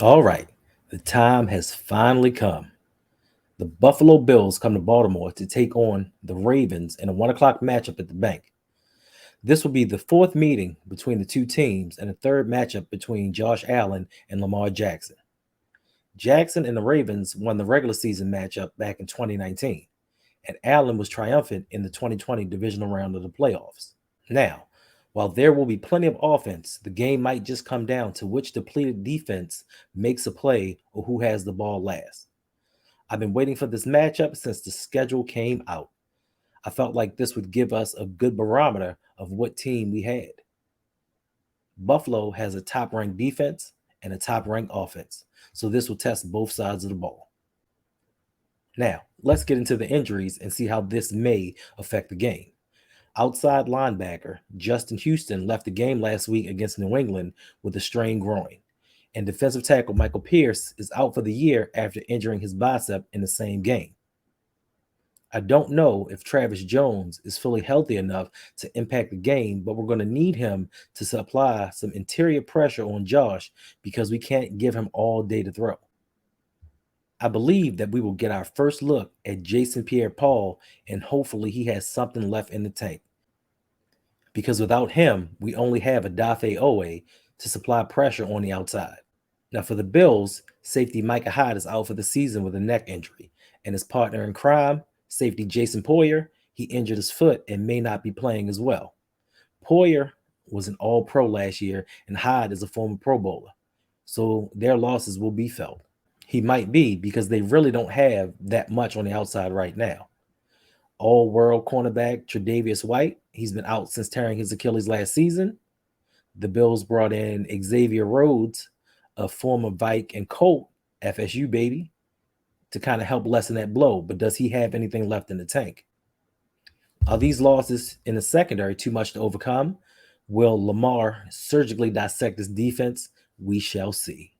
All right, the time has finally come. The Buffalo Bills come to Baltimore to take on the Ravens in a 1 o'clock matchup at the bank. This will be the fourth meeting between the two teams and the third matchup between Josh Allen and Lamar Jackson. Jackson and the Ravens won the regular season matchup back in 2019, and Allen was triumphant in the 2020 divisional round of the playoffs. Now, while there will be plenty of offense, the game might just come down to which depleted defense makes a play or who has the ball last. I've been waiting for this matchup since the schedule came out. I felt like this would give us a good barometer of what team we had. Buffalo has a top ranked defense and a top ranked offense, so this will test both sides of the ball. Now, let's get into the injuries and see how this may affect the game. Outside linebacker Justin Houston left the game last week against New England with a strained groin, and defensive tackle Michael Pierce is out for the year after injuring his bicep in the same game. I don't know if Travis Jones is fully healthy enough to impact the game, but we're going to need him to supply some interior pressure on Josh because we can't give him all day to throw. I believe that we will get our first look at Jason Pierre-Paul, and hopefully he has something left in the tank. Because without him, we only have Adafe Owe to supply pressure on the outside. Now, for the Bills, safety Micah Hyde is out for the season with a neck injury, and his partner in crime, safety Jason Poyer, he injured his foot and may not be playing as well. Poyer was an All-Pro last year, and Hyde is a former Pro Bowler, so their losses will be felt. He might be because they really don't have that much on the outside right now. All-World cornerback Tre'Davious White, he's been out since tearing his Achilles last season. The Bills brought in Xavier Rhodes, a former Vike and Colt FSU baby, to kind of help lessen that blow. But does he have anything left in the tank? Are these losses in the secondary too much to overcome? Will Lamar surgically dissect this defense? We shall see.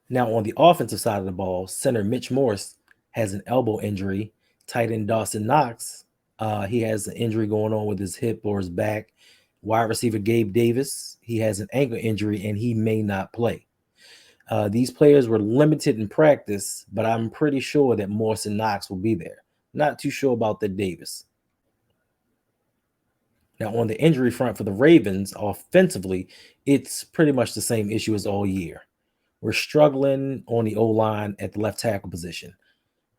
Now, on the offensive side of the ball, center Mitch Morse has an elbow injury. Tight end Dawson Knox, he has an injury going on with his hip or his back. Wide receiver Gabe Davis, he has an ankle injury and he may not play. These players were limited in practice, but I'm pretty sure that Morse and Knox will be there. Not too sure about the Davis. Now, on the injury front for the Ravens, offensively, it's pretty much the same issue as all year. We're struggling on the O-line at the left tackle position.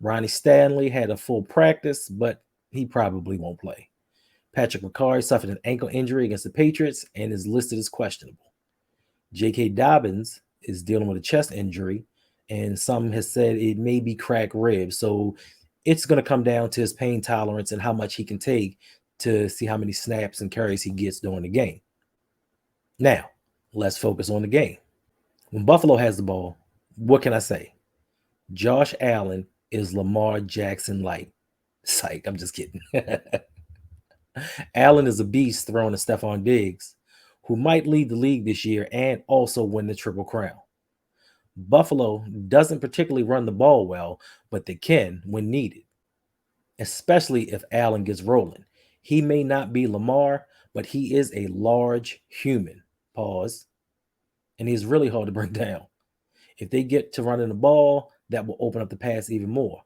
Ronnie Stanley had a full practice, but he probably won't play. Patrick McCarry suffered an ankle injury against the Patriots and is listed as questionable. J.K. Dobbins is dealing with a chest injury, and some has said it may be cracked ribs. So it's going to come down to his pain tolerance and how much he can take to see how many snaps and carries he gets during the game. Now, let's focus on the game. When Buffalo has the ball, what can I say? Josh Allen is Lamar Jackson light. Psych, I'm just kidding. Allen is a beast throwing to Stephon Diggs, who might lead the league this year and also win the Triple Crown. Buffalo doesn't particularly run the ball well, but they can when needed, especially if Allen gets rolling. He may not be Lamar, but he is a large human. Pause. And he's really hard to bring down. If they get to running the ball, that will open up the pass even more.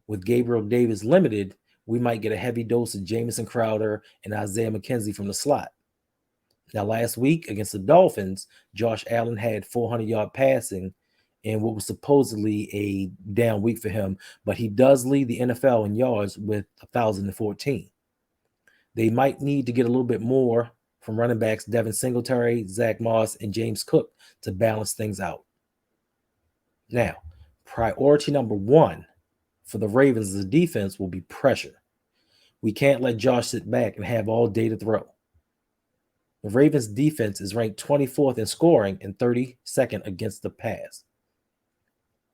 With Gabriel Davis limited, we might get a heavy dose of Jamison Crowder and Isaiah McKenzie from the slot. Now, last week against the Dolphins, Josh Allen had 400-yard passing in what was supposedly a down week for him, but he does lead the NFL in yards with 1,014. They might need to get a little bit more from running backs Devin Singletary, Zach Moss, and James Cook to balance things out. Now, priority number one for the Ravens as a defense will be pressure. We can't let Josh sit back and have all day to throw. The Ravens defense is ranked 24th in scoring and 32nd against the pass.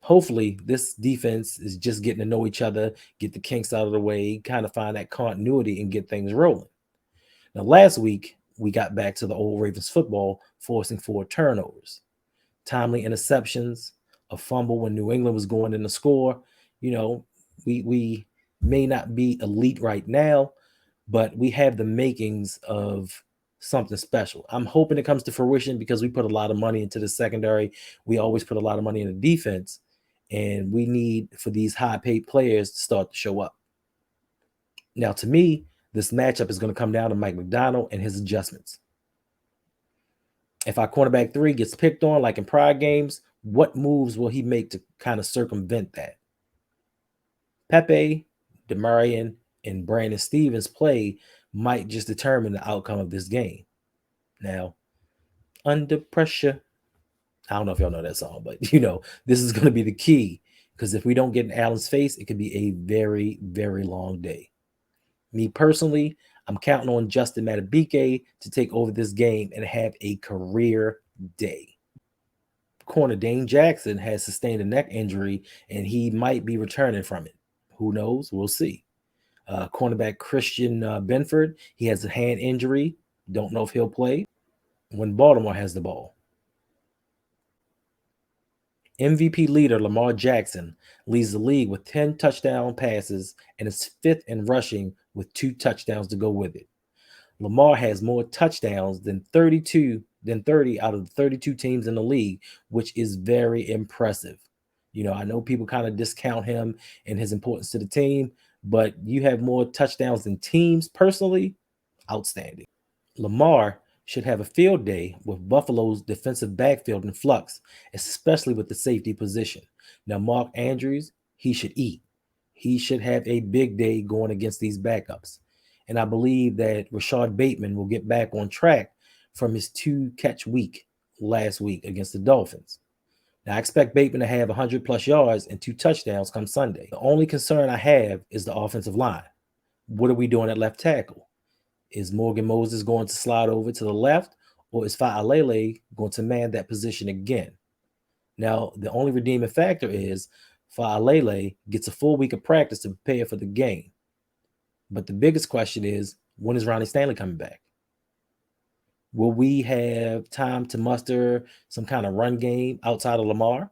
Hopefully, this defense is just getting to know each other, get the kinks out of the way, kind of find that continuity and get things rolling. Now, last week, we got back to the old Ravens football, forcing 4 turnovers, timely interceptions, a fumble when New England was going in to score. You know, we may not be elite right now, but we have the makings of something special. I'm hoping it comes to fruition because we put a lot of money into the secondary. We always put a lot of money in the defense, and we need for these high-paid players to start to show up. Now, to me, this matchup is going to come down to Mike McDonald and his adjustments. If our cornerback 3 gets picked on like in prior games, what moves will he make to kind of circumvent that? Pepe, Demarion, and Brandon Stevens' play might just determine the outcome of this game. Now, under pressure, I don't know if y'all know that song, but this is going to be the key, because if we don't get in Allen's face, it could be a very, very long day. Me personally, I'm counting on Justin Madubuike to take over this game and have a career day. Corner Dane Jackson has sustained a neck injury, and he might be returning from it. Who knows? We'll see. Cornerback Christian Benford, he has a hand injury. Don't know if he'll play when Baltimore has the ball. MVP leader Lamar Jackson leads the league with 10 touchdown passes and is 5th in rushing with 2 touchdowns to go with it. Lamar has more touchdowns than 30 out of the 32 teams in the league, which is very impressive. I know people kind of discount him and his importance to the team, but you have more touchdowns than teams. Personally, outstanding. Lamar should have a field day with Buffalo's defensive backfield in flux, especially with the safety position. Now, Mark Andrews, he should eat. He should have a big day going against these backups. And I believe that Rashad Bateman will get back on track from his 2-catch week last week against the Dolphins. Now, I expect Bateman to have 100-plus yards and 2 touchdowns come Sunday. The only concern I have is the offensive line. What are we doing at left tackle? Is Morgan Moses going to slide over to the left, or is Fa'alele going to man that position again? Now, the only redeeming factor is Fa'alele gets a full week of practice to prepare for the game. But the biggest question is, when is Ronnie Stanley coming back? Will we have time to muster some kind of run game outside of Lamar?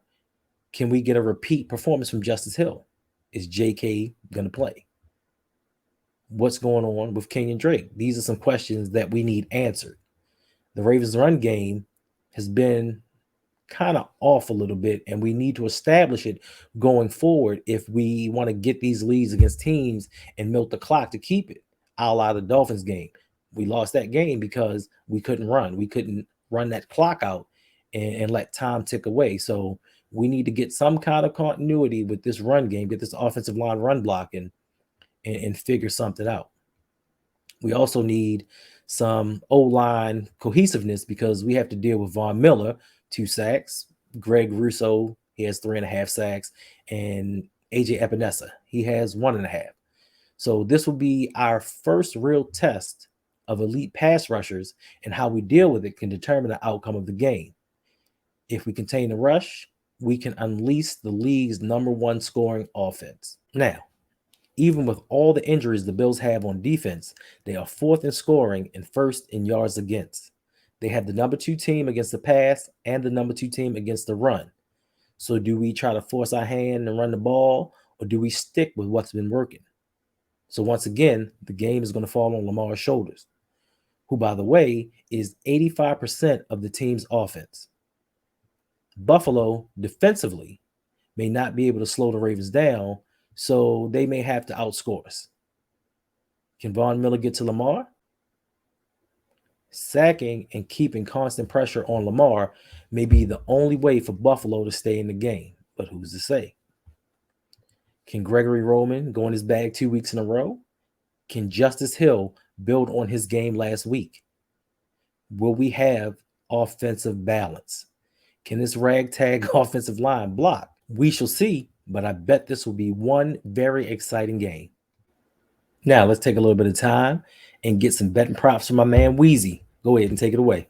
Can we get a repeat performance from Justice Hill? Is JK going to play? What's going on with Kenyon Drake? These are some questions that we need answered. The Ravens' run game has been kind of off a little bit, and we need to establish it going forward if we want to get these leads against teams and milk the clock to keep it, a la the Dolphins game. We lost that game because we couldn't run. We couldn't run that clock out and let time tick away. So we need to get some kind of continuity with this run game, get this offensive line run blocking, and figure something out. We also need some O-line cohesiveness because we have to deal with Von Miller, 2 sacks. Greg Russo, he has 3.5 sacks. And AJ Epinesa, he has 1.5. So this will be our first real test of elite pass rushers, and how we deal with it can determine the outcome of the game. If we contain the rush, we can unleash the league's #1 scoring offense. Now, even with all the injuries the Bills have on defense, they are 4th in scoring and 1st in yards against. They have the #2 team against the pass and the #2 team against the run. So do we try to force our hand and run the ball, or do we stick with what's been working? So once again, the game is going to fall on Lamar's shoulders, who, by the way, is 85% of the team's offense. Buffalo, defensively, may not be able to slow the Ravens down, so they may have to outscore us. Can Von Miller get to Lamar? Sacking and keeping constant pressure on Lamar may be the only way for Buffalo to stay in the game, but who's to say? Can Gregory Roman go in his bag 2 weeks in a row? Can Justice Hill build on his game last week? Will we have offensive balance? Can this ragtag offensive line block? We shall see, but I bet this will be one very exciting game. Now, let's take a little bit of time and get some betting props from my man DWeezy. Go ahead and take it away.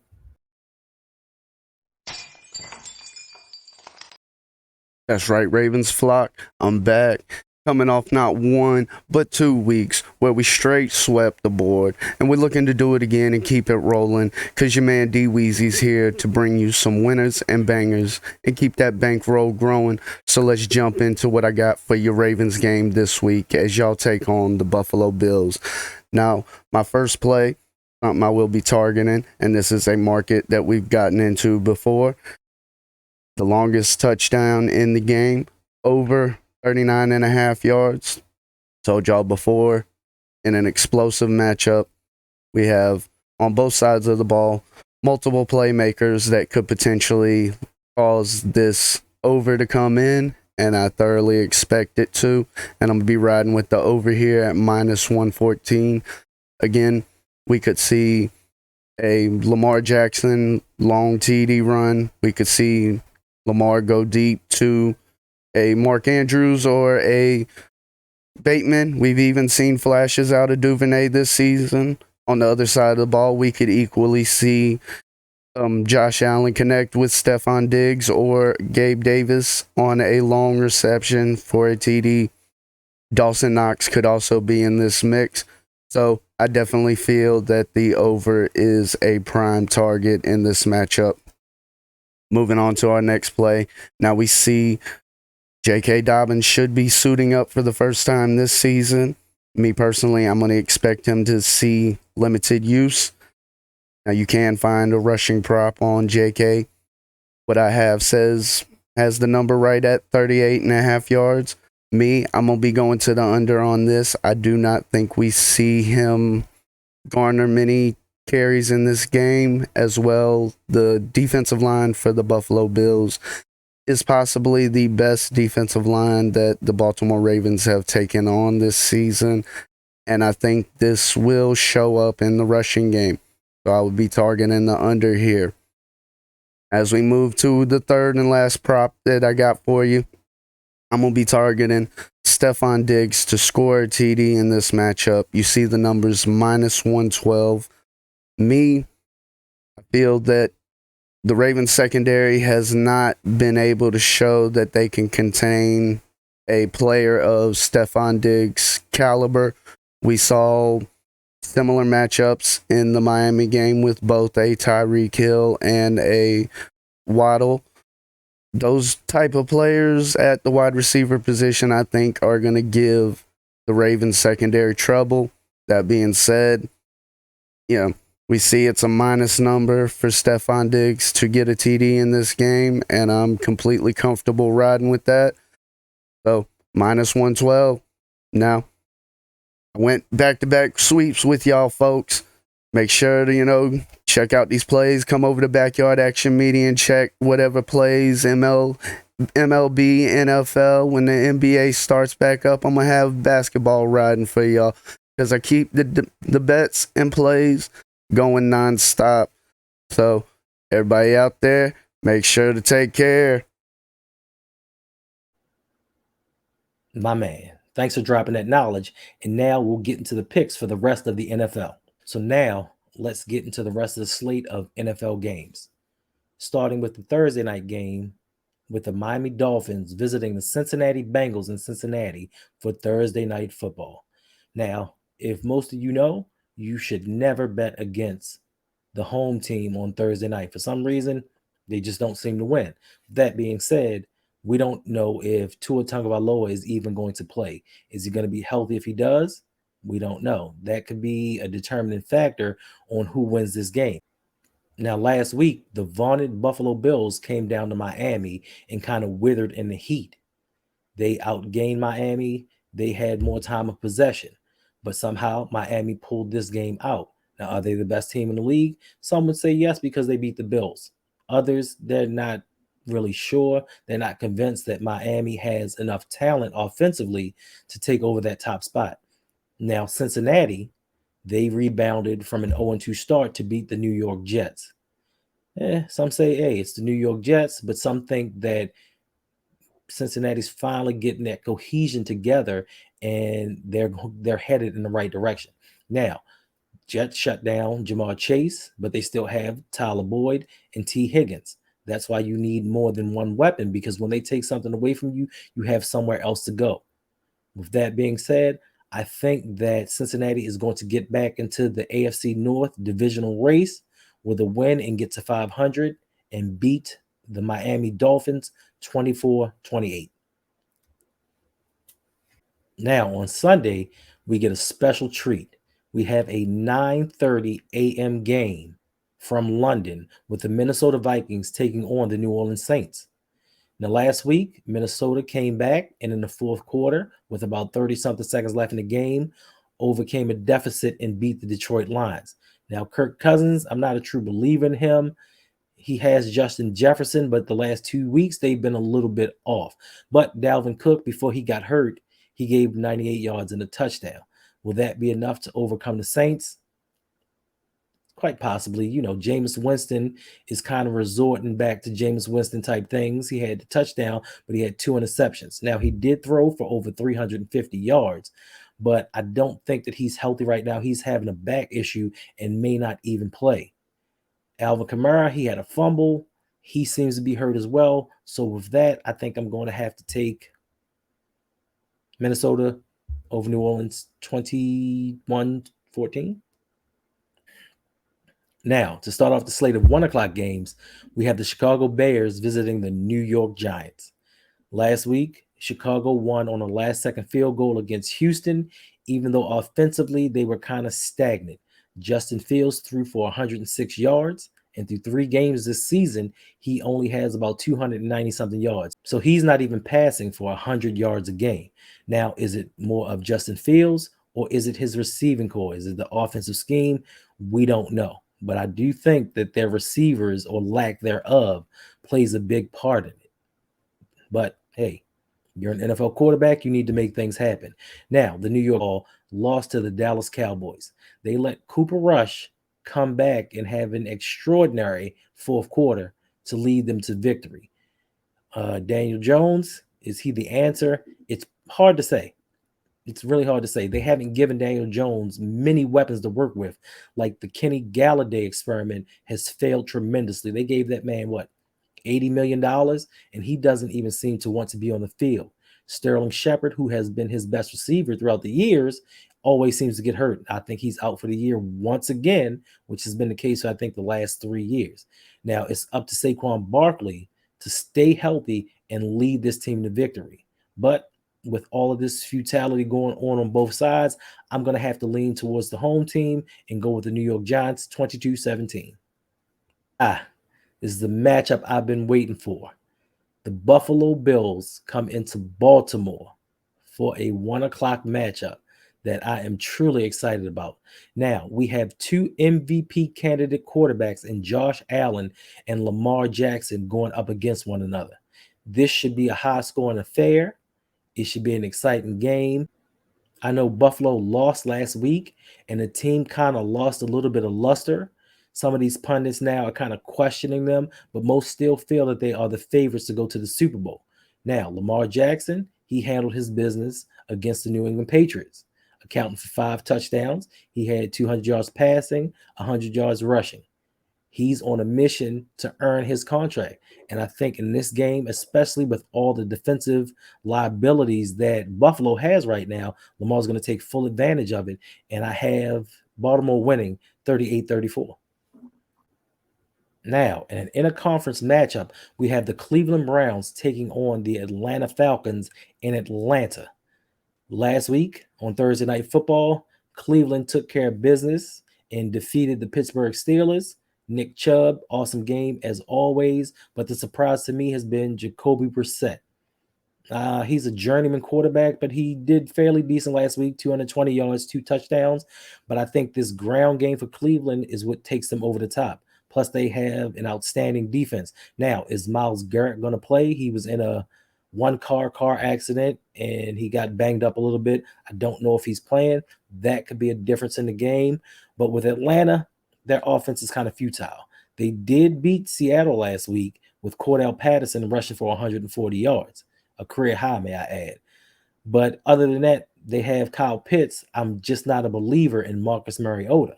That's right, Ravens flock. I'm back, coming off not 1 but 2 weeks where we straight swept the board, and we're looking to do it again and keep it rolling, because your man DWeezy's here to bring you some winners and bangers and keep that bankroll growing. So let's jump into what I got for your Ravens game this week as y'all take on the Buffalo Bills. Now, my first play, something I will be targeting, and this is a market that we've gotten into before. The longest touchdown in the game, over 39.5 yards. Told y'all before, in an explosive matchup, we have on both sides of the ball multiple playmakers that could potentially cause this over to come in, and I thoroughly expect it to. And I'm going to be riding with the over here at minus 114. Again, we could see a Lamar Jackson long TD run. We could see Lamar go deep to a Mark Andrews or a Bateman. We've even seen flashes out of Duvernay this season. On the other side of the ball, we could equally see Josh Allen connect with Stephon Diggs or Gabe Davis on a long reception for a TD. Dawson Knox could also be in this mix. So I definitely feel that the over is a prime target in this matchup. Moving on to our next play. Now we see J.K. Dobbins should be suiting up for the first time this season. Me personally, I'm going to expect him to see limited use. Now you can find a rushing prop on J.K. What I have has the number right at 38.5 yards. Me, I'm going to be going to the under on this. I do not think we see him garner many carries in this game. As well, the defensive line for the Buffalo Bills is possibly the best defensive line that the Baltimore Ravens have taken on this season. And I think this will show up in the rushing game. So I would be targeting the under here. As we move to the third and last prop that I got for you, I'm going to be targeting Stephon Diggs to score a TD in this matchup. You see the numbers minus 112. Me, I feel that the Ravens secondary has not been able to show that they can contain a player of Stephon Diggs' caliber. We saw similar matchups in the Miami game with both a Tyreek Hill and a Waddle. Those type of players at the wide receiver position, I think, are going to give the Ravens secondary trouble. That being said, we see it's a minus number for Stephon Diggs to get a TD in this game, and I'm completely comfortable riding with that. So, minus 112. Now, I went back-to-back sweeps with y'all, folks. Make sure to, check out these plays. Come over to Backyard Action Media and check whatever plays, MLB, NFL. When the NBA starts back up, I'm going to have basketball riding for y'all because I keep the bets and plays going nonstop. So, everybody out there, make sure to take care. My man, thanks for dropping that knowledge. And now we'll get into the picks for the rest of the NFL. So now let's get into the rest of the slate of NFL games. Starting with the Thursday night game with the Miami Dolphins visiting the Cincinnati Bengals in Cincinnati for Thursday night football. Now, if most of you know, you should never bet against the home team on Thursday night. For some reason, they just don't seem to win. That being said, we don't know if Tua Tagovailoa is even going to play. Is he going to be healthy if he does? We don't know. That could be a determining factor on who wins this game. Now, last week, the vaunted Buffalo Bills came down to Miami and kind of withered in the heat. They outgained Miami. They had more time of possession. But somehow, Miami pulled this game out. Now, are they the best team in the league? Some would say yes because they beat the Bills. Others, they're not really sure. They're not convinced that Miami has enough talent offensively to take over that top spot. Now, Cincinnati, they rebounded from an 0-2 start to beat the New York Jets. Some say, hey, it's the New York Jets, but some think that Cincinnati's finally getting that cohesion together and they're headed in the right direction. Now, Jets shut down Jamar Chase, but they still have Tyler Boyd and T. Higgins. That's why you need more than one weapon, because when they take something away from you, you have somewhere else to go. With that being said, I think that Cincinnati is going to get back into the AFC North divisional race with a win and get to 500 and beat the Miami Dolphins 24-28. Now, on Sunday, we get a special treat. we have a 9:30 a.m. game from London with the Minnesota Vikings taking on the New Orleans Saints. Now, last week, Minnesota came back and in the fourth quarter, with about 30 something seconds left in the game, overcame a deficit and beat the Detroit Lions. Now, Kirk Cousins, I'm not a true believer in him. He has Justin Jefferson, but the last 2 weeks, they've been a little bit off. But Dalvin Cook, before he got hurt, he gave 98 yards and a touchdown. Will that be enough to overcome the Saints? Quite possibly. Jameis Winston is kind of resorting back to Jameis Winston type things. He had the touchdown, but he had 2 interceptions. Now, he did throw for over 350 yards, but I don't think that he's healthy right now. He's having a back issue and may not even play. Alvin Kamara, he had a fumble. He seems to be hurt as well. So with that, I think I'm going to have to take Minnesota over New Orleans 21-14. Now, to start off the slate of 1 o'clock games, we have the Chicago Bears visiting the New York Giants. Last week, Chicago won on a last-second field goal against Houston, even though offensively they were kind of stagnant. Justin Fields threw for 106 yards, and through 3 games this season, he only has about 290-something yards. So he's not even passing for 100 yards a game. Now, is it more of Justin Fields, or is it his receiving core? Is it the offensive scheme? We don't know. But I do think that their receivers, or lack thereof, plays a big part in it. But hey, you're an NFL quarterback, you need to make things happen. Now, the New York lost to the Dallas Cowboys. They let Cooper Rush come back and have an extraordinary fourth quarter to lead them to victory. Daniel Jones, is he the answer? It's hard to say. It's really hard to say. They haven't given Daniel Jones many weapons to work with. Like the Kenny Galladay experiment has failed tremendously. They gave that man, $80 million, and he doesn't even seem to want to be on the field. Sterling Shepard, who has been his best receiver throughout the years, always seems to get hurt. I think he's out for the year once again, which has been the case for, I think, the last 3 years. Now, it's up to Saquon Barkley to stay healthy and lead this team to victory. But with all of this futility going on both sides, I'm going to have to lean towards the home team and go with the New York Giants 22-17. This is the matchup I've been waiting for. The Buffalo Bills come into Baltimore for a 1 o'clock matchup that I am truly excited about. Now, we have 2 MVP candidate quarterbacks in Josh Allen and Lamar Jackson going up against one another. This should be a high-scoring affair. It should be an exciting game. I know Buffalo lost last week, and the team kind of lost a little bit of luster. Some of these pundits now are kind of questioning them, but most still feel that they are the favorites to go to the Super Bowl. Now, Lamar Jackson, he handled his business against the New England Patriots, accounting for 5 touchdowns. He had 200 yards passing, 100 yards rushing. He's on a mission to earn his contract. And I think in this game, especially with all the defensive liabilities that Buffalo has right now, Lamar's going to take full advantage of it. And I have Baltimore winning 38-34. Now, in an interconference matchup, we have the Cleveland Browns taking on the Atlanta Falcons in Atlanta. Last week on Thursday Night Football, Cleveland took care of business and defeated the Pittsburgh Steelers. Nick Chubb, awesome game as always, but the surprise to me has been Jacoby Brissett. He's a journeyman quarterback, but he did fairly decent last week, 220 yards, 2 touchdowns. But I think this ground game for Cleveland is what takes them over the top. Plus, they have an outstanding defense. Now, is Myles Garrett going to play? He was in a car accident, and he got banged up a little bit. I don't know if he's playing. That could be a difference in the game. But with Atlanta, their offense is kind of futile. They did beat Seattle last week with Cordell Patterson rushing for 140 yards, a career high, may I add. But other than that, they have Kyle Pitts. I'm just not a believer in Marcus Mariota.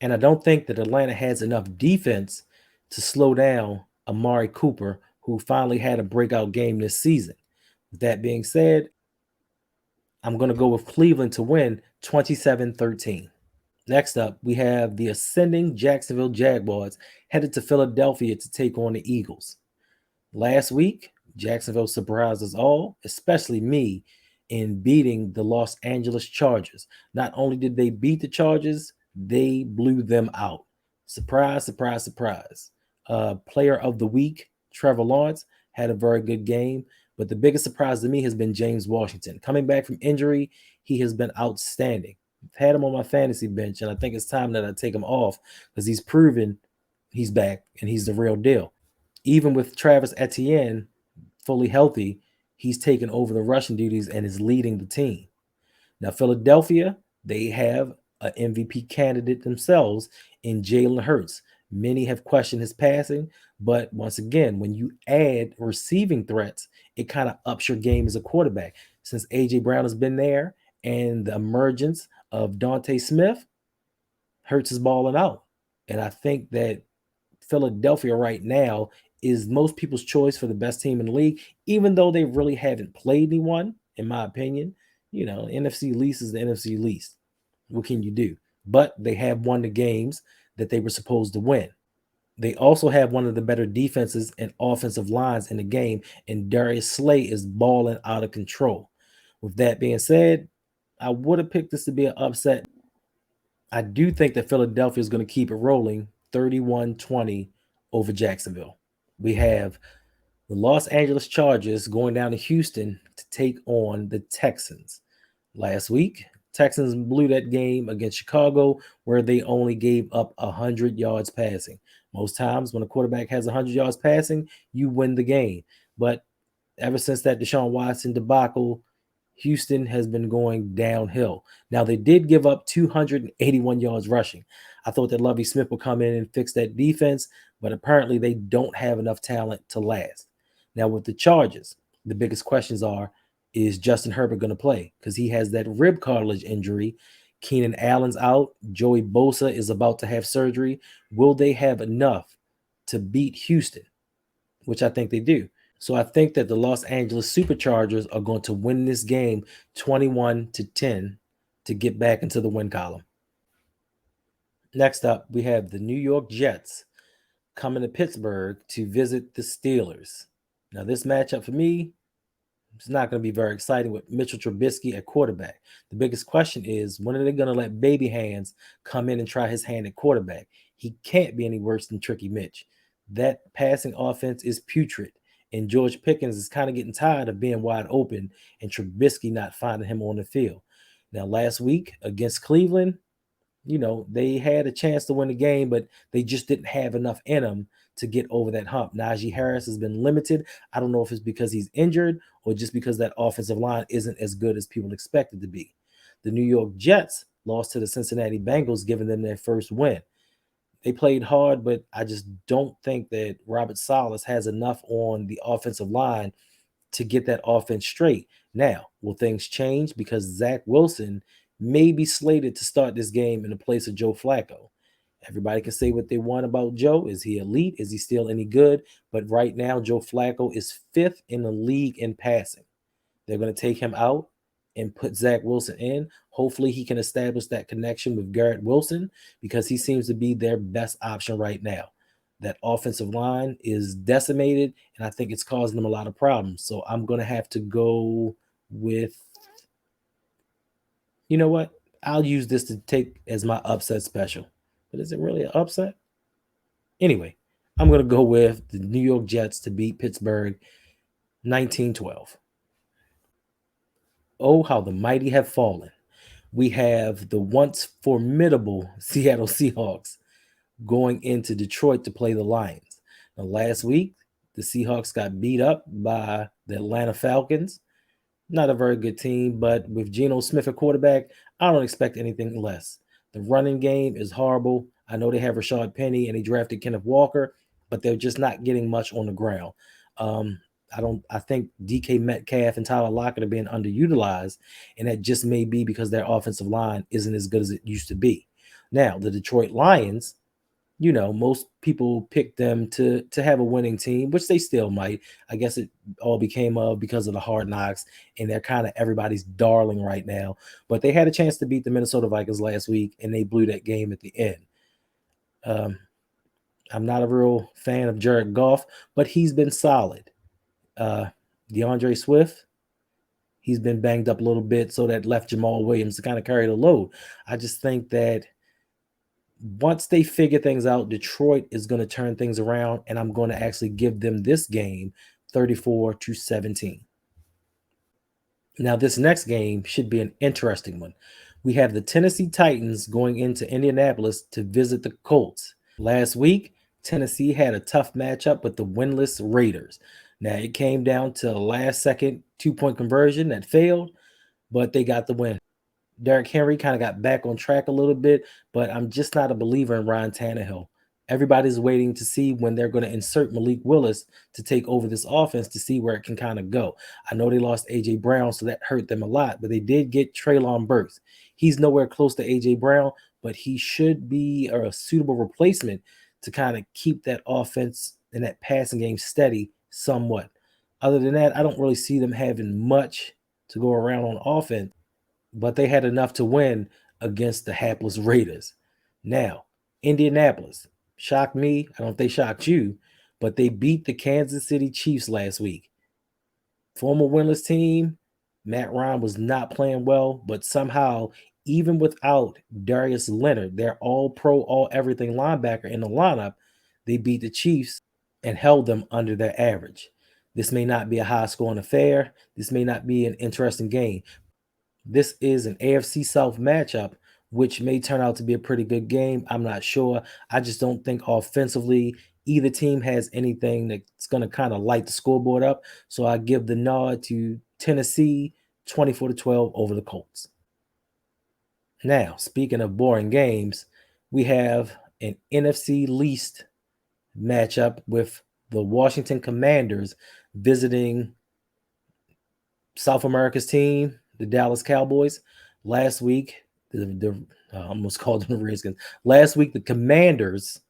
And I don't think that Atlanta has enough defense to slow down Amari Cooper, who finally had a breakout game this season. With that being said, I'm going to go with Cleveland to win 27-13. Next up, we have the ascending Jacksonville Jaguars headed to Philadelphia to take on the Eagles. Last week, Jacksonville surprised us all, especially me, in beating the Los Angeles Chargers. Not only did they beat the Chargers, they blew them out. Surprise, surprise, surprise. Player of the week, Trevor Lawrence, had a very good game. But the biggest surprise to me has been James Washington. Coming back from injury, he has been outstanding. I've had him on my fantasy bench, and I think it's time that I take him off because he's proven he's back and he's the real deal. Even with Travis Etienne fully healthy, he's taken over the rushing duties and is leading the team. Now, Philadelphia, they have an MVP candidate themselves in Jalen Hurts. Many have questioned his passing, but once again, when you add receiving threats, it kind of ups your game as a quarterback. Since AJ Brown has been there and the emergence of Dante Smith, Hurts is balling out. And I think that Philadelphia right now is most people's choice for the best team in the league, even though they really haven't played anyone, in my opinion. NFC least is the NFC least. What can you do? But they have won the games that they were supposed to win. They also have one of the better defenses and offensive lines in the game, and Darius Slay is balling out of control. With that being said, I would have picked this to be an upset. I do think that Philadelphia is going to keep it rolling 31-20 over Jacksonville. We have the Los Angeles Chargers going down to Houston to take on the Texans. Last week, Texans blew that game against Chicago where they only gave up 100 yards passing. Most times when a quarterback has 100 yards passing, you win the game. But ever since that Deshaun Watson debacle, Houston has been going downhill. Now, they did give up 281 yards rushing. I thought that Lovie Smith would come in and fix that defense, but apparently they don't have enough talent to last. Now, with the Chargers, the biggest questions are, is Justin Herbert going to play? Because he has that rib cartilage injury. Keenan Allen's out. Joey Bosa is about to have surgery. Will they have enough to beat Houston? Which I think they do. So I think that the Los Angeles Superchargers are going to win this game 21-10 to get back into the win column. Next up, we have the New York Jets coming to Pittsburgh to visit the Steelers. Now, this matchup for me, it's not going to be very exciting with Mitchell Trubisky at quarterback. The biggest question is, when are they going to let Baby Hands come in and try his hand at quarterback? He can't be any worse than Tricky Mitch. That passing offense is putrid, and George Pickens is kind of getting tired of being wide open and Trubisky not finding him on the field. Now, last week against Cleveland, they had a chance to win the game, but they just didn't have enough in them to get over that hump. Najee Harris has been limited. I don't know if it's because he's injured or just because that offensive line isn't as good as people expect it to be. The New York Jets lost to the Cincinnati Bengals, giving them their first win. They played hard, but I just don't think that Robert Salas has enough on the offensive line to get that offense straight. Now, will things change because Zach Wilson may be slated to start this game in the place of Joe Flacco? Everybody can say what they want about Joe. Is he elite? Is he still any good? But right now, Joe Flacco is 5th in the league in passing. They're going to take him out and put Zach Wilson in. Hopefully, he can establish that connection with Garrett Wilson because he seems to be their best option right now. That offensive line is decimated, and I think it's causing them a lot of problems. So I'm going to have to go with, you know what? I'll use this to take as my upset special. But is it really an upset? Anyway, I'm going to go with the New York Jets to beat Pittsburgh 19-12. Oh, how the mighty have fallen. We have the once formidable Seattle Seahawks going into Detroit to play the Lions. Now, last week, the Seahawks got beat up by the Atlanta Falcons. Not a very good team, but with Geno Smith at quarterback, I don't expect anything less. The running game is horrible. I know they have Rashad Penny and they drafted Kenneth Walker, but they're just not getting much on the ground. I think DK Metcalf and Tyler Lockett are being underutilized, and that just may be because their offensive line isn't as good as it used to be. Now, the Detroit Lions, most people pick them to have a winning team, which they still might. I guess it all became because of the Hard Knocks, and they're kind of everybody's darling right now. But they had a chance to beat the Minnesota Vikings last week, and they blew that game at the end. I'm not a real fan of Jared Goff, but he's been solid. DeAndre Swift, He's been banged up a little bit, so that left Jamal Williams to kind of carry the load. I just think that once they figure things out, Detroit is going to turn things around, and I'm going to actually give them this game 34-17. Now, this next game should be an interesting one. We have the Tennessee Titans going into Indianapolis to visit the Colts. Last week, Tennessee had a tough matchup with the winless Raiders. Now, it came down to a last second 2-point conversion that failed, but they got the win. Derrick Henry kind of got back on track a little bit, but I'm just not a believer in Ryan Tannehill. Everybody's waiting to see when they're going to insert Malik Willis to take over this offense to see where it can kind of go. I know they lost A.J. Brown, so that hurt them a lot, but they did get Treylon Burks. He's nowhere close to A.J. Brown, but he should be a suitable replacement to kind of keep that offense and that passing game steady somewhat. Other than that, I don't really see them having much to go around on offense, but they had enough to win against the hapless Raiders. Now, Indianapolis shocked me. I don't think they shocked you, but they beat the Kansas City Chiefs last week. Former winless team, Matt Ryan was not playing well, but somehow, even without Darius Leonard, their all-pro, all-everything linebacker in the lineup, they beat the Chiefs and held them under their average. This may not be a high-scoring affair. This may not be an interesting game. This is an AFC South matchup, which may turn out to be a pretty good game. I'm not sure. I just don't think offensively either team has anything that's going to kind of light the scoreboard up. So I give the nod to Tennessee 24-12 over the Colts. Now, speaking of boring games, we have an NFC least matchup with the Washington Commanders visiting South America's team, the Dallas Cowboys. Last week, I almost called them the Redskins. Last week, the Commanders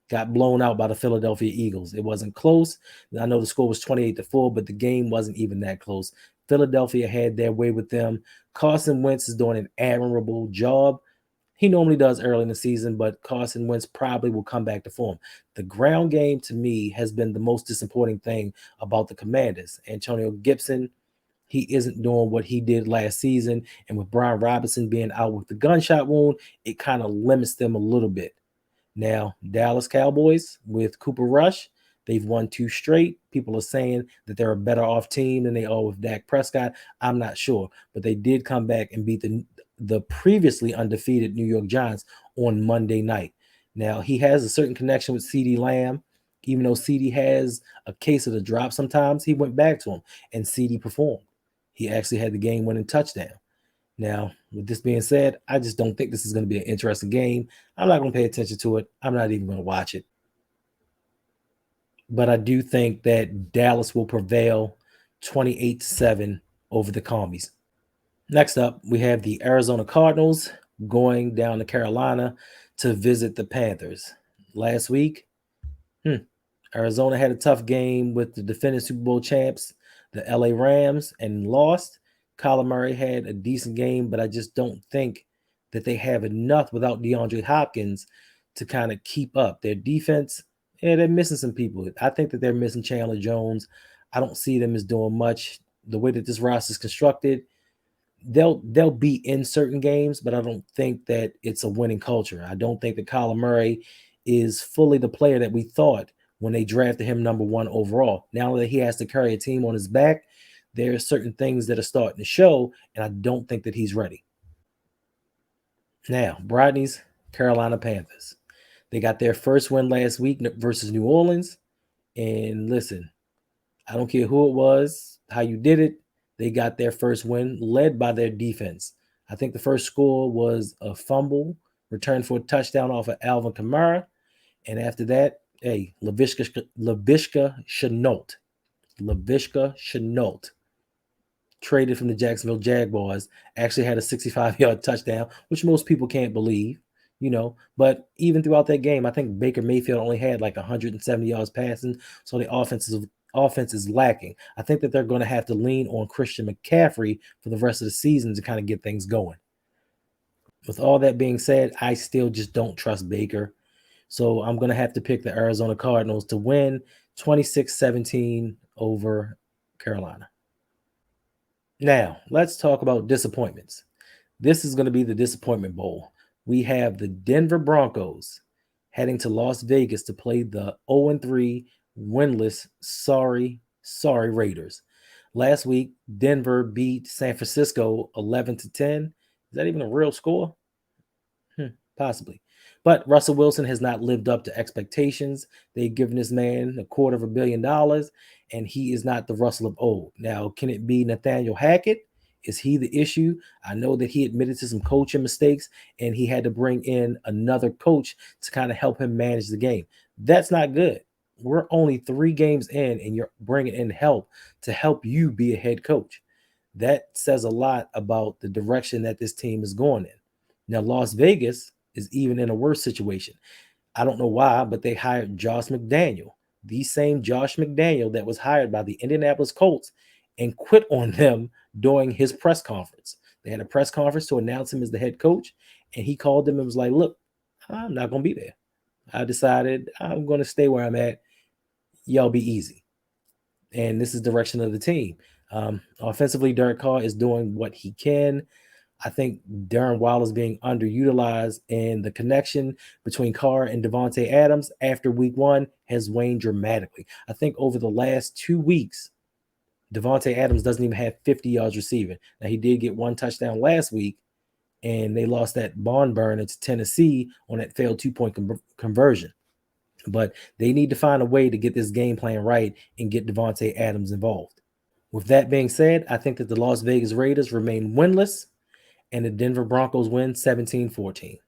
got blown out by the Philadelphia Eagles. It wasn't close. I know the score was 28-4, but the game wasn't even that close. Philadelphia had their way with them. Carson Wentz is doing an admirable job. He normally does early in the season, but Carson Wentz probably will come back to form. The ground game, to me, has been the most disappointing thing about the Commanders. Antonio Gibson, he isn't doing what he did last season. And with Brian Robinson being out with the gunshot wound, it kind of limits them a little bit. Now, Dallas Cowboys with Cooper Rush, they've won 2 straight. People are saying that they're a better off team than they are with Dak Prescott. I'm not sure, but they did come back and beat the previously undefeated New York Giants on Monday night. Now, he has a certain connection with CeeDee Lamb. Even though CeeDee has a case of the drop sometimes, he went back to him, and CeeDee performed. He actually had the game-winning touchdown. Now, with this being said, I just don't think this is going to be an interesting game. I'm not going to pay attention to it. I'm not even going to watch it. But I do think that Dallas will prevail 28-7 over the Commies. Next up, we have the Arizona Cardinals going down to Carolina to visit the Panthers. Last week, Arizona had a tough game with the defending Super Bowl champs, the LA Rams, and lost. Kyler Murray had a decent game, but I just don't think that they have enough without DeAndre Hopkins to kind of keep up. Their defense, they're missing some people. I think that they're missing Chandler Jones. I don't see them as doing much. The way that this roster is constructed, they'll be in certain games, but I don't think that it's a winning culture. I don't think that Kyler Murray is fully the player that we thought when they drafted him number 1 overall. Now that he has to carry a team on his back, there are certain things that are starting to show, and I don't think that he's ready. Now, Brodney's Carolina Panthers. They got their first win last week versus New Orleans. And listen, I don't care who it was, how you did it. They got their first win led by their defense. I think the first score was a fumble returned for a touchdown off of Alvin Kamara. And after that, Laviska Shenault, traded from the Jacksonville Jaguars, actually had a 65-yard touchdown, which most people can't believe, But even throughout that game, I think Baker Mayfield only had like 170 yards passing, so the offense is lacking. I think that they're going to have to lean on Christian McCaffrey for the rest of the season to kind of get things going. With all that being said, I still just don't trust Baker. So I'm going to have to pick the Arizona Cardinals to win 26-17 over Carolina. Now, let's talk about disappointments. This is going to be the disappointment bowl. We have the Denver Broncos heading to Las Vegas to play the 0-3 winless sorry Raiders. Last week, Denver beat San Francisco 11 to 10. Is that even a real score? Possibly. But Russell Wilson has not lived up to expectations. They've given this man $250 million, and he is not the Russell of old. Now, can it be Nathaniel Hackett? Is he the issue? I know that he admitted to some coaching mistakes, and he had to bring in another coach to kind of help him manage the game. That's not good. We're only 3 games in, and you're bringing in help to help you be a head coach. That says a lot about the direction that this team is going in. Now, Las Vegas is even in a worse situation. I don't know why, but they hired Josh McDaniel, the same Josh McDaniel that was hired by the Indianapolis Colts and quit on them during his press conference. They had a press conference to announce him as the head coach, and he called them and was like, "Look, I'm not going to be there. I decided I'm going to stay where I'm at. Y'all be easy." And this is direction of the team. Offensively, Derek Carr is doing what he can. I think Darren Waller is being underutilized, and the connection between Carr and Devontae Adams after week 1 has waned dramatically. I think over the last 2 weeks, Devontae Adams doesn't even have 50 yards receiving. Now, he did get 1 touchdown last week, and they lost that barn burner to Tennessee on that failed 2-point conversion. But they need to find a way to get this game plan right and get Devontae Adams involved. With that being said, I think that the Las Vegas Raiders remain winless, and the Denver Broncos win 17-14.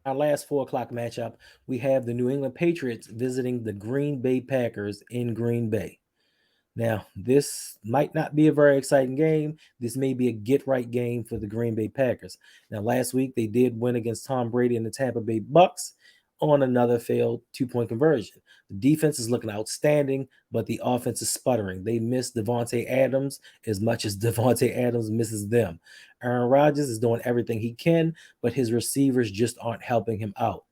Our last 4 o'clock matchup, we have the New England Patriots visiting the Green Bay Packers in Green Bay. Now, this might not be a very exciting game. This may be a get-right game for the Green Bay Packers. Now, last week, they did win against Tom Brady and the Tampa Bay Bucks on another failed 2-point conversion. The defense is looking outstanding, but the offense is sputtering. They miss Devontae Adams as much as Devontae Adams misses them. Aaron Rodgers is doing everything he can, but his receivers just aren't helping him out.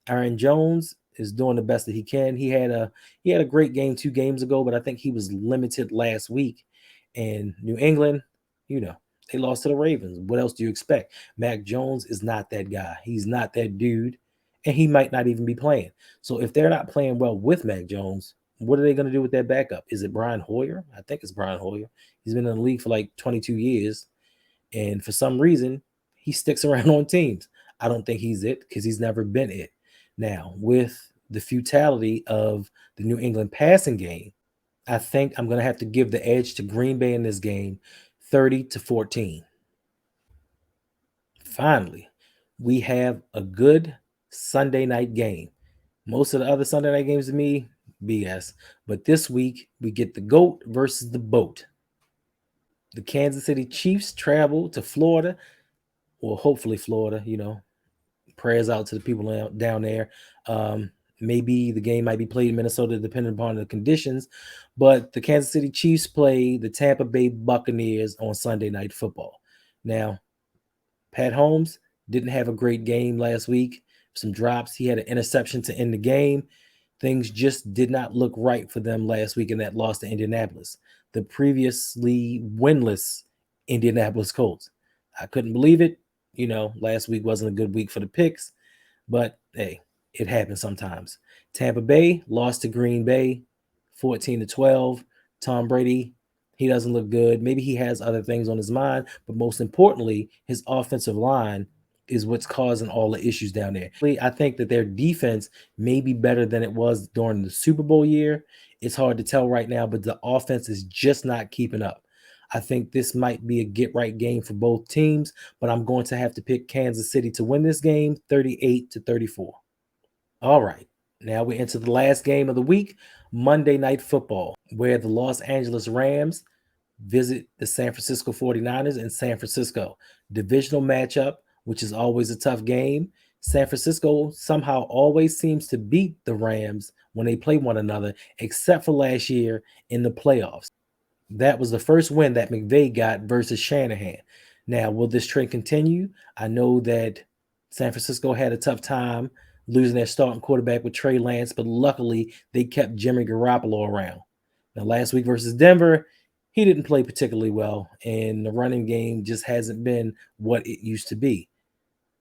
Aaron Jones is doing the best that he can. He had a great game 2 games ago, but I think he was limited last week. And New England, they lost to the Ravens. What else do you expect? Mac Jones is not that guy. He's not that dude, and he might not even be playing. So if they're not playing well with Mac Jones, what are they going to do with that backup? Is it Brian Hoyer? I think it's Brian Hoyer. He's been in the league for like 22 years, and for some reason, he sticks around on teams. I don't think he's it because he's never been it. Now, with the futility of the New England passing game, I think I'm going to have to give the edge to Green Bay in this game, 30-14. Finally, we have a good Sunday night game. Most of the other Sunday night games to me, BS. But this week, we get the GOAT versus the BOAT. The Kansas City Chiefs travel to Florida, well, hopefully Florida, prayers out to the people down there. Maybe the game might be played in Minnesota depending upon the conditions, but the Kansas City Chiefs play the Tampa Bay Buccaneers on Sunday Night Football. Now, Pat Holmes didn't have a great game last week. Some drops. He had an interception to end the game. Things just did not look right for them last week in that loss to Indianapolis, the previously winless Indianapolis Colts. I couldn't believe it. Last week wasn't a good week for the picks, but hey, it happens sometimes. Tampa Bay lost to Green Bay 14-12. Tom Brady, he doesn't look good. Maybe he has other things on his mind, but most importantly, his offensive line is what's causing all the issues down there. I think that their defense may be better than it was during the Super Bowl year. It's hard to tell right now, but the offense is just not keeping up. I think this might be a get-right game for both teams, but I'm going to have to pick Kansas City to win this game 38-34. All right, now we enter the last game of the week, Monday Night Football, where the Los Angeles Rams visit the San Francisco 49ers in San Francisco. Divisional matchup, which is always a tough game. San Francisco somehow always seems to beat the Rams when they play one another, except for last year in the playoffs. That was the first win that McVay got versus Shanahan. Now, will this trend continue? I know that San Francisco had a tough time losing their starting quarterback with Trey Lance, but luckily they kept Jimmy Garoppolo around. Now, last week versus Denver, He didn't play particularly well, and the running game just hasn't been what it used to be.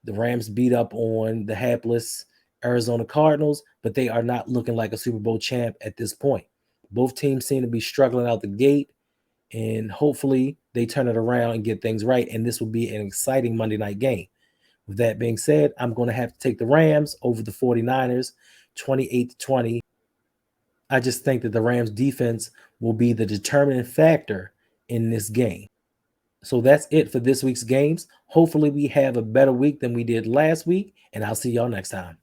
The Rams beat up on the hapless Arizona Cardinals, but they are not looking like a Super Bowl champ at this point. Both teams seem to be struggling out the gate, and hopefully they turn it around and get things right. And this will be an exciting Monday night game. With that being said, I'm going to have to take the Rams over the 49ers 28-20. I just think that the Rams defense will be the determining factor in this game. So that's it for this week's games. Hopefully, we have a better week than we did last week, and I'll see y'all next time.